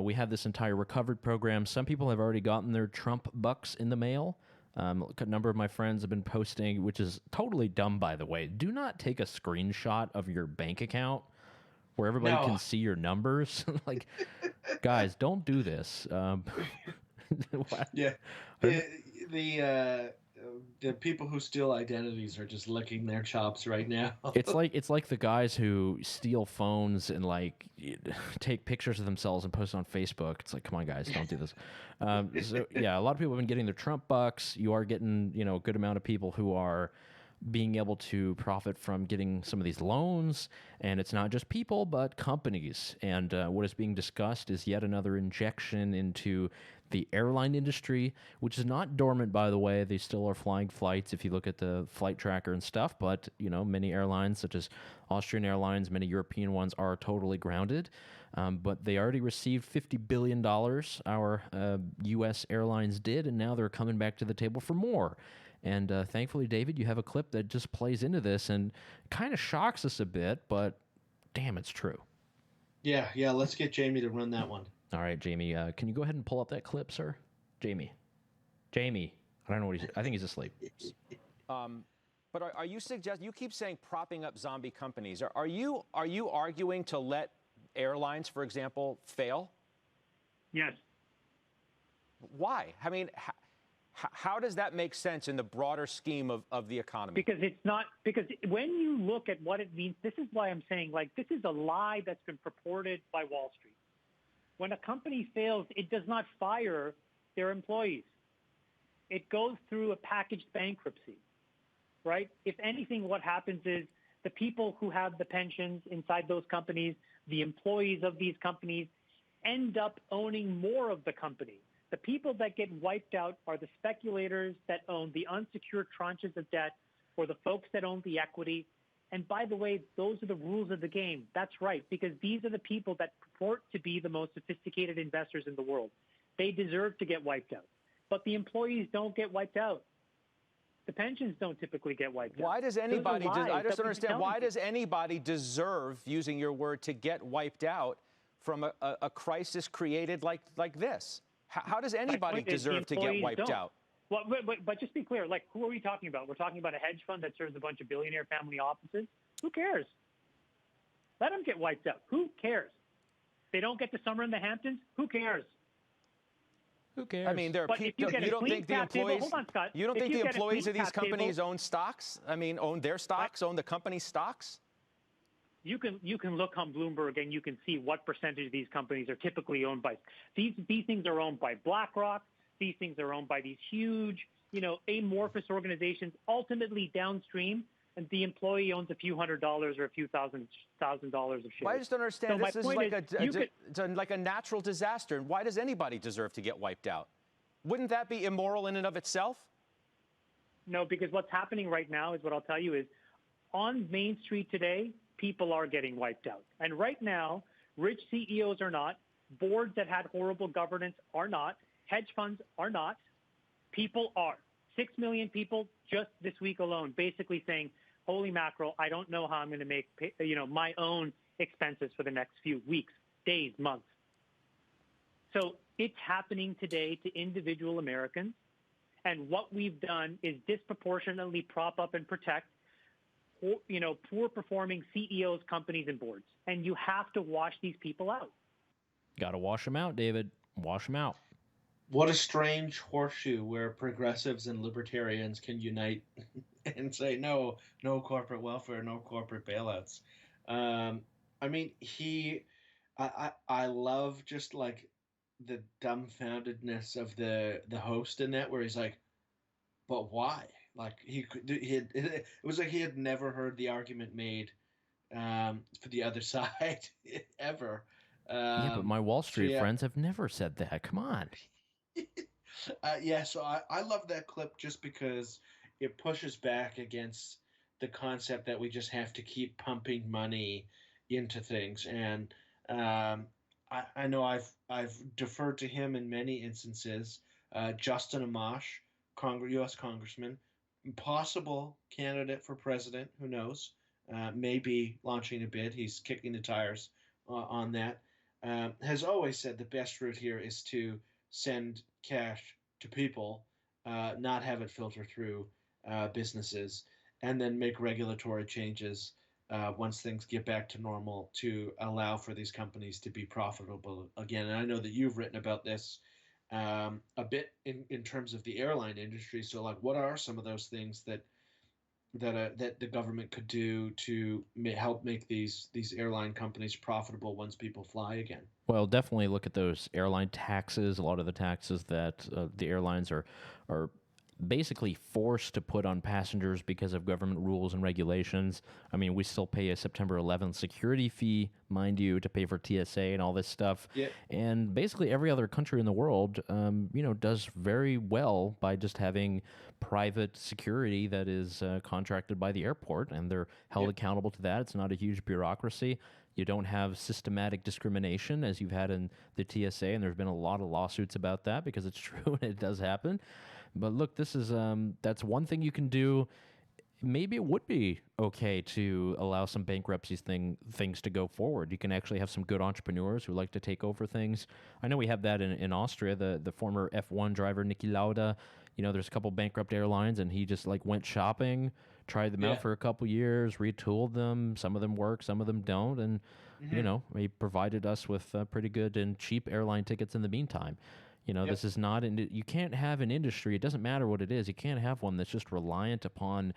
We have this entire recovered program. Some people have already gotten their Trump bucks in the mail. A number of my friends have been posting, which is totally dumb, by the way. Do not take a screenshot of your bank account where everybody can see your numbers. Like, guys, don't do this. Yeah. The people who steal identities are just licking their chops right now. It's like the guys who steal phones and like take pictures of themselves and post it on Facebook. It's like, come on, guys, don't do this. So yeah, a lot of people have been getting their Trump bucks. You are getting, a good amount of people who are being able to profit from getting some of these loans. And it's not just people, but companies. And what is being discussed is yet another injection into the airline industry, which is not dormant, by the way. They still are flying flights if you look at the flight tracker and stuff. But, many airlines, such as Austrian Airlines, many European ones, are totally grounded. But they already received $50 billion, our U.S. airlines did, and now they're coming back to the table for more. And thankfully, David, you have a clip that just plays into this and kind of shocks us a bit, but damn, it's true. Yeah, let's get Jamie to run that one. All right, Jamie, can you go ahead and pull up that clip, sir? Jamie, I don't know what I think he's asleep. But are you suggesting, you keep saying propping up zombie companies. Are you arguing to let airlines, for example, fail? Yes. Why? I mean, how does that make sense in the broader scheme of the economy? Because when you look at what it means, this is why I'm saying, this is a lie that's been purported by Wall Street. When a company fails, it does not fire their employees. It goes through a packaged bankruptcy, right? If anything, what happens is the people who have the pensions inside those companies, the employees of these companies, end up owning more of the company. The people that get wiped out are the speculators that own the unsecured tranches of debt, or the folks that own the equity. And by the way, those are the rules of the game. That's right, because these are the people that purport to be the most sophisticated investors in the world. They deserve to get wiped out. But the employees don't get wiped out. The pensions don't typically get wiped out. Why does anybody, I just don't understand, why does anybody deserve, using your word, to get wiped out from a crisis created like this? How does anybody deserve to get wiped out? Well, but just be clear, who are we talking about? We're talking about a hedge fund that serves a bunch of billionaire family offices? Who cares? Let them get wiped out. Who cares? They don't get to summer in the Hamptons? Who cares? Who cares? I mean, you don't think the employees, hold on, Scott. You don't think the employees of these companies own stocks? I mean, own their stocks, own the company's stocks? You can look on Bloomberg and you can see what percentage of these companies are typically owned by. These things are owned by BlackRock. These things are owned by these huge, amorphous organizations. Ultimately, downstream, and the employee owns a few $100s or a few $1,000s of shares. Well, I just don't understand. So this is like a natural disaster. And why does anybody deserve to get wiped out? Wouldn't that be immoral in and of itself? No, because what's happening right now is what I'll tell you is on Main Street today, people are getting wiped out. And right now, rich CEOs are not. Boards that had horrible governance are not. Hedge funds are not. People are. 6 million people just this week alone basically saying, holy mackerel, I don't know how I'm going to make my own expenses for the next few weeks, days, months. So it's happening today to individual Americans. And what we've done is disproportionately prop up and protect, poor performing CEOs, companies, and boards. And you have to wash these people out. Got to wash them out, David. Wash them out. What a strange horseshoe where progressives and libertarians can unite and say no corporate welfare, no corporate bailouts. I mean, I love just like the dumbfoundedness of the host in that, where he's like, but why? Like it was like he had never heard the argument made for the other side ever. Yeah, but my Wall Street friends have never said that. Come on. So I love that clip just because it pushes back against the concept that we just have to keep pumping money into things. And I know I've deferred to him in many instances. Justin Amash, U.S. Congressman, possible candidate for president, who knows, may be launching a bid. He's kicking the tires on that. Has always said the best route here is to send cash to people, not have it filter through businesses, and then make regulatory changes once things get back to normal to allow for these companies to be profitable again. And I know that you've written about this a bit in terms of the airline industry. So, like, what are some of those things that the government could do to help make these airline companies profitable once people fly again? Well, definitely look at those airline taxes. A lot of the taxes that the airlines are basically forced to put on passengers because of government rules and regulations. I mean, we still pay a September 11th security fee, mind you, to pay for TSA and all this stuff. Yeah. And basically every other country in the world, does very well by just having private security that is contracted by the airport, and they're held accountable to that. It's not a huge bureaucracy. You don't have systematic discrimination as you've had in the TSA, and there's been a lot of lawsuits about that because it's true and it does happen. But look, this is that's one thing you can do. Maybe it would be okay to allow some bankruptcies things to go forward. You can actually have some good entrepreneurs who like to take over things. I know we have that in Austria. The former F1 driver Niki Lauda, there's a couple bankrupt airlines, and he just like went shopping, tried them out for a couple years, retooled them. Some of them work, some of them don't, and he provided us with pretty good and cheap airline tickets in the meantime. This is not, you can't have an industry, it doesn't matter what it is, you can't have one that's just reliant upon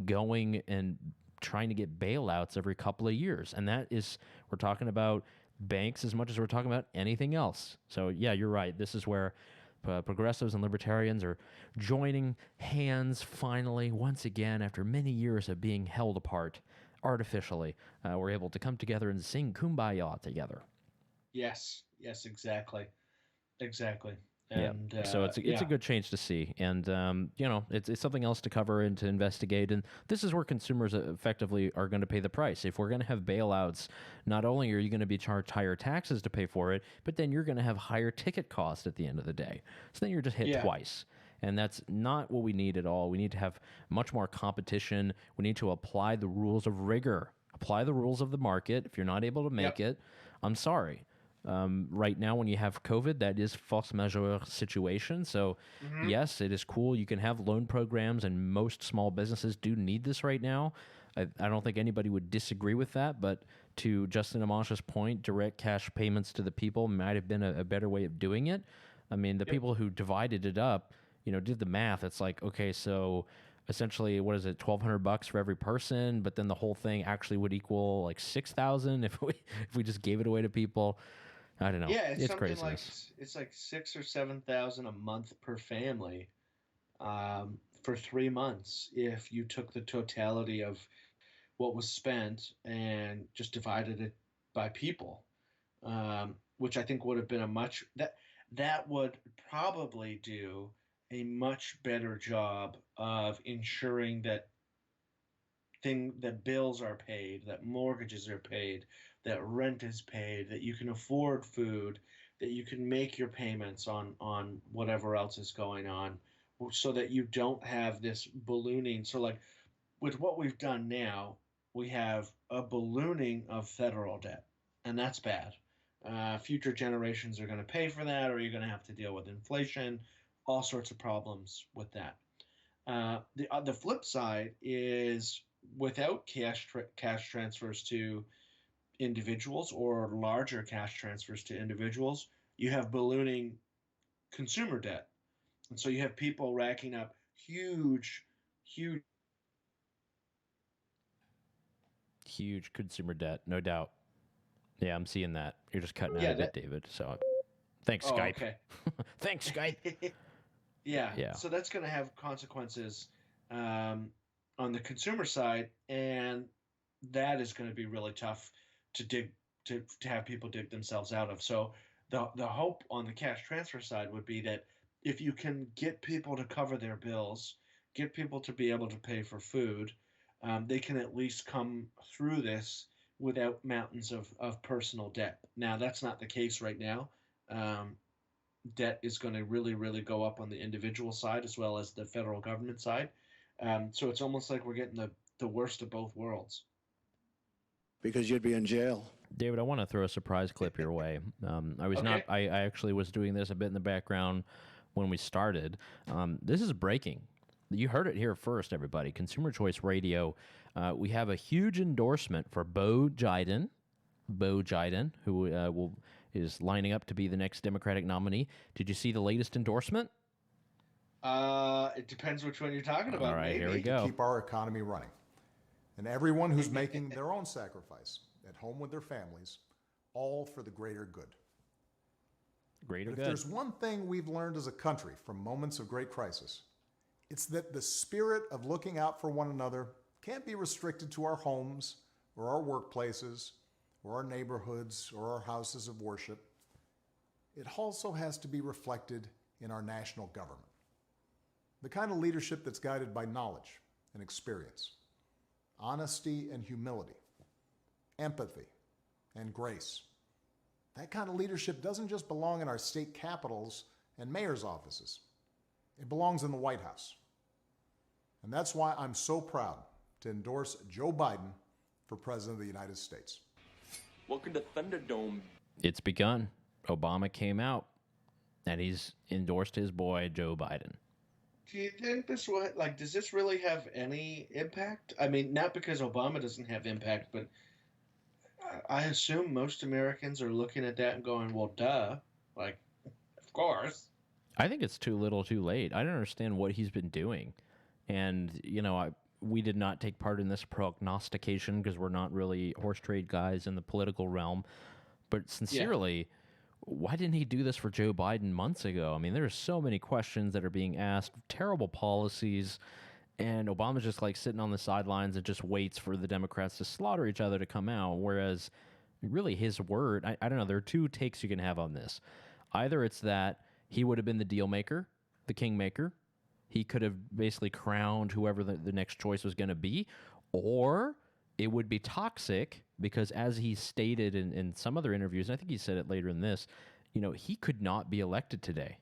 going and trying to get bailouts every couple of years. And that is, we're talking about banks as much as we're talking about anything else. So yeah, you're right. This is where progressives and libertarians are joining hands finally, once again, after many years of being held apart artificially. We're able to come together and sing Kumbaya together. Yes, exactly. Exactly. And, so it's a good change to see, and it's something else to cover and to investigate. And this is where consumers effectively are going to pay the price. If we're going to have bailouts, not only are you going to be charged higher taxes to pay for it, but then you're going to have higher ticket costs at the end of the day. So then you're just hit twice. And that's not what we need at all. We need to have much more competition. We need to apply the rules of rigor, apply the rules of the market. If you're not able to make it, I'm sorry. Right now, when you have COVID, that is force majeure situation. So, yes, it is cool. You can have loan programs, and most small businesses do need this right now. I don't think anybody would disagree with that. But to Justin Amash's point, direct cash payments to the people might have been a better way of doing it. I mean, the people who divided it up, did the math. It's like, okay, so essentially, what is it, $1,200 for every person? But then the whole thing actually would equal like $6,000 if we just gave it away to people. I don't know. Yeah, it's crazy. It's like $6,000 or $7,000 a month per family for 3 months if you took the totality of what was spent and just divided it by people, which I think would have been that would probably do a much better job of ensuring that bills are paid, that mortgages are paid, that rent is paid, that you can afford food, that you can make your payments on whatever else is going on, so that you don't have this ballooning. So like with what we've done now, we have a ballooning of federal debt, and that's bad. Future generations are going to pay for that, or you're going to have to deal with inflation, all sorts of problems with that. The flip side is without cash transfers to individuals or larger cash transfers to individuals, you have ballooning consumer debt. And so you have people racking up huge consumer debt, no doubt. Yeah, I'm seeing that. You're just cutting out of it, David. So thanks, Skype. Okay. Thanks, Skype. Yeah. So that's going to have consequences on the consumer side, and that is going to be really tough to have people dig themselves out of. So the hope on the cash transfer side would be that if you can get people to cover their bills, get people to be able to pay for food, they can at least come through this without mountains of personal debt. Now, that's not the case right now. Debt is going to really, really go up on the individual side as well as the federal government side. So it's almost like we're getting the worst of both worlds. Because you'd be in jail. David, I want to throw a surprise clip your way. I actually was doing this a bit in the background when we started. This is breaking. You heard it here first, everybody. Consumer Choice Radio. We have a huge endorsement for Beau Jiden, who is lining up to be the next Democratic nominee. Did you see the latest endorsement? It depends which one you're talking about. All right, maybe. here we go. To keep our economy running. And everyone who's making their own sacrifice at home with their families, all for the greater good. Greater good. If there's one thing we've learned as a country from moments of great crisis, it's that the spirit of looking out for one another can't be restricted to our homes or our workplaces or our neighborhoods or our houses of worship. It also has to be reflected in our national government. The kind of leadership that's guided by knowledge and experience, honesty and humility, empathy and grace. That kind of leadership doesn't just belong in our state capitals and mayor's offices. It belongs in the White House. And that's why I'm so proud to endorse Joe Biden for President of the United States. Welcome to Thunderdome. It's begun. Obama came out, and he's endorsed his boy, Joe Biden. Do you think does this really have any impact? I mean, not because Obama doesn't have impact, but I assume most Americans are looking at that and going, well, duh. Like, of course. I think it's too little too late. I don't understand what he's been doing. And, we did not take part in this prognostication because we're not really horse trade guys in the political realm. But sincerely, why didn't he do this for Joe Biden months ago? I mean, there's so many questions that are being asked, terrible policies, and Obama's just like sitting on the sidelines and just waits for the Democrats to slaughter each other to come out, whereas really his word, I don't know, there are two takes you can have on this. Either it's that he would have been the deal maker, the kingmaker, he could have basically crowned whoever the next choice was going to be, or it would be toxic because, as he stated in some other interviews, and I think he said it later in this, he could not be elected today.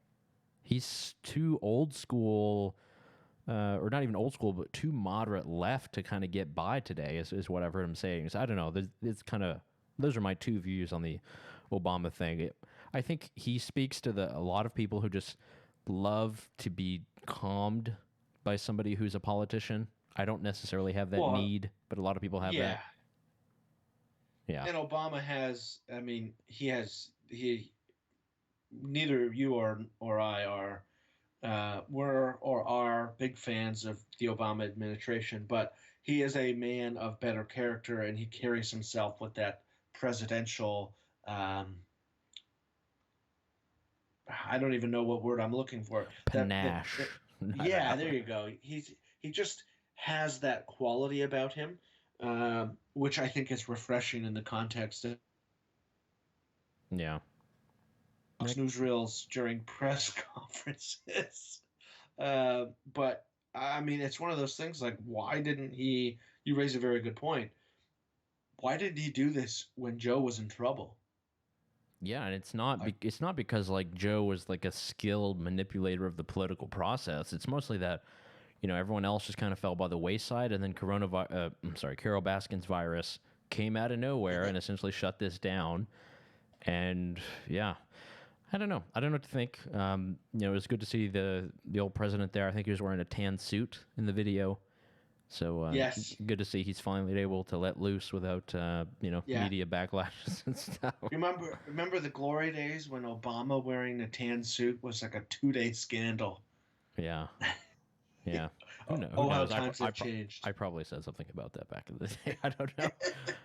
He's too old school, or not even old school, but too moderate left to kind of get by today, is what I've heard him saying. So I don't know. Those are my two views on the Obama thing. I think he speaks to a lot of people who just love to be calmed by somebody who's a politician. I don't necessarily have that need, but a lot of people have that. Yeah. And Obama has, neither you or I are big fans of the Obama administration, but he is a man of better character, and he carries himself with that presidential, I don't even know what word I'm looking for. Panache. Yeah, there you go. He just has that quality about him, which I think is refreshing in the context of newsreels during press conferences. But I mean, it's one of those things like, why didn't he? You raise a very good point. Why didn't he do this when Joe was in trouble? Yeah, and it's not because like Joe was like a skilled manipulator of the political process. It's mostly that, everyone else just kind of fell by the wayside, and then Carol Baskin's virus came out of nowhere and essentially shut this down. And I don't know. I don't know what to think. It was good to see the old president there. I think he was wearing a tan suit in the video. So yes, good to see he's finally able to let loose without media backlashes and stuff. Remember the glory days when Obama wearing a tan suit was like a 2-day scandal. Yeah. Yeah. Who knows? How times have changed. I probably said something about that back in the day. I don't know.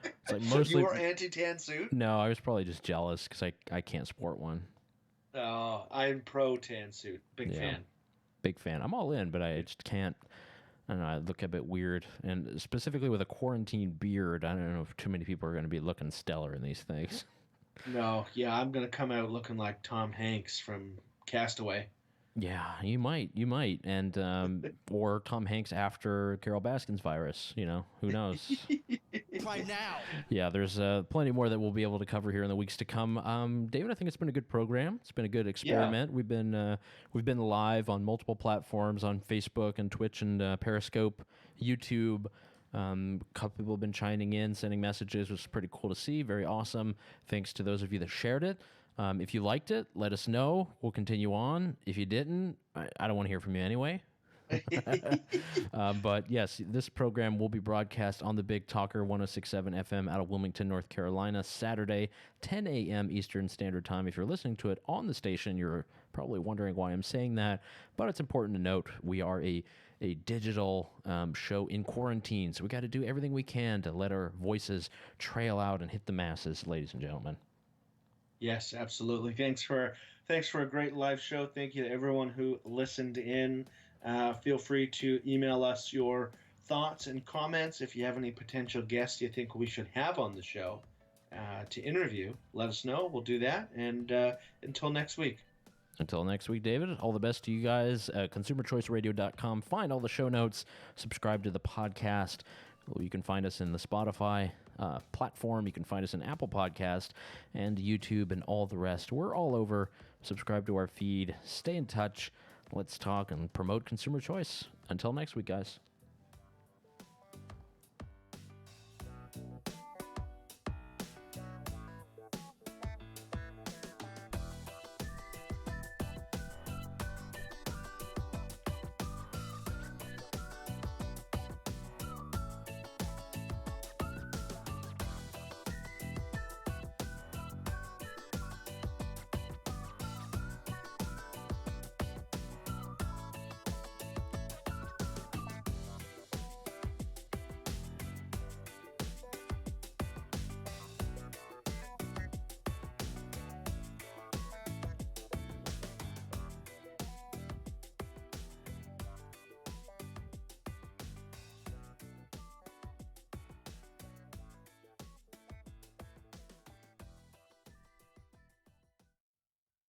It's like mostly. You were anti-tan suit? No, I was probably just jealous because I can't sport one. I'm pro tan suit. Big fan. Big fan. I'm all in, but I just can't. I don't know. I look a bit weird, and specifically with a quarantine beard, I don't know if too many people are going to be looking stellar in these things. No, yeah, I'm going to come out looking like Tom Hanks from Castaway. Yeah, you might, and or Tom Hanks after Carol Baskin's virus. Who knows? By now. Yeah, there's plenty more that we'll be able to cover here in the weeks to come. David, I think it's been a good program. It's been a good experiment. Yeah. We've been live on multiple platforms on Facebook and Twitch and Periscope, YouTube. A couple people have been chiming in, sending messages, which is pretty cool to see. Very awesome. Thanks to those of you that shared it. If you liked it, let us know. We'll continue on. If you didn't, I don't want to hear from you anyway. But yes, this program will be broadcast on the Big Talker 106.7 FM out of Wilmington, North Carolina, Saturday, 10 a.m. Eastern Standard Time. If you're listening to it on the station, you're probably wondering why I'm saying that, but it's important to note we are a digital show in quarantine, so we got to do everything we can to let our voices trail out and hit the masses, ladies and gentlemen. Yes, absolutely. Thanks for a great live show. Thank you to everyone who listened in. Feel free to email us your thoughts and comments. If you have any potential guests you think we should have on the show to interview, let us know. We'll do that. And until next week. Until next week, David, all the best to you guys. ConsumerChoiceRadio.com. Find all the show notes. Subscribe to the podcast. You can find us in the Spotify platform. You can find us in Apple Podcast and YouTube and all the rest. We're all over. Subscribe to our feed. Stay in touch. Let's talk and promote consumer choice. Until next week, guys.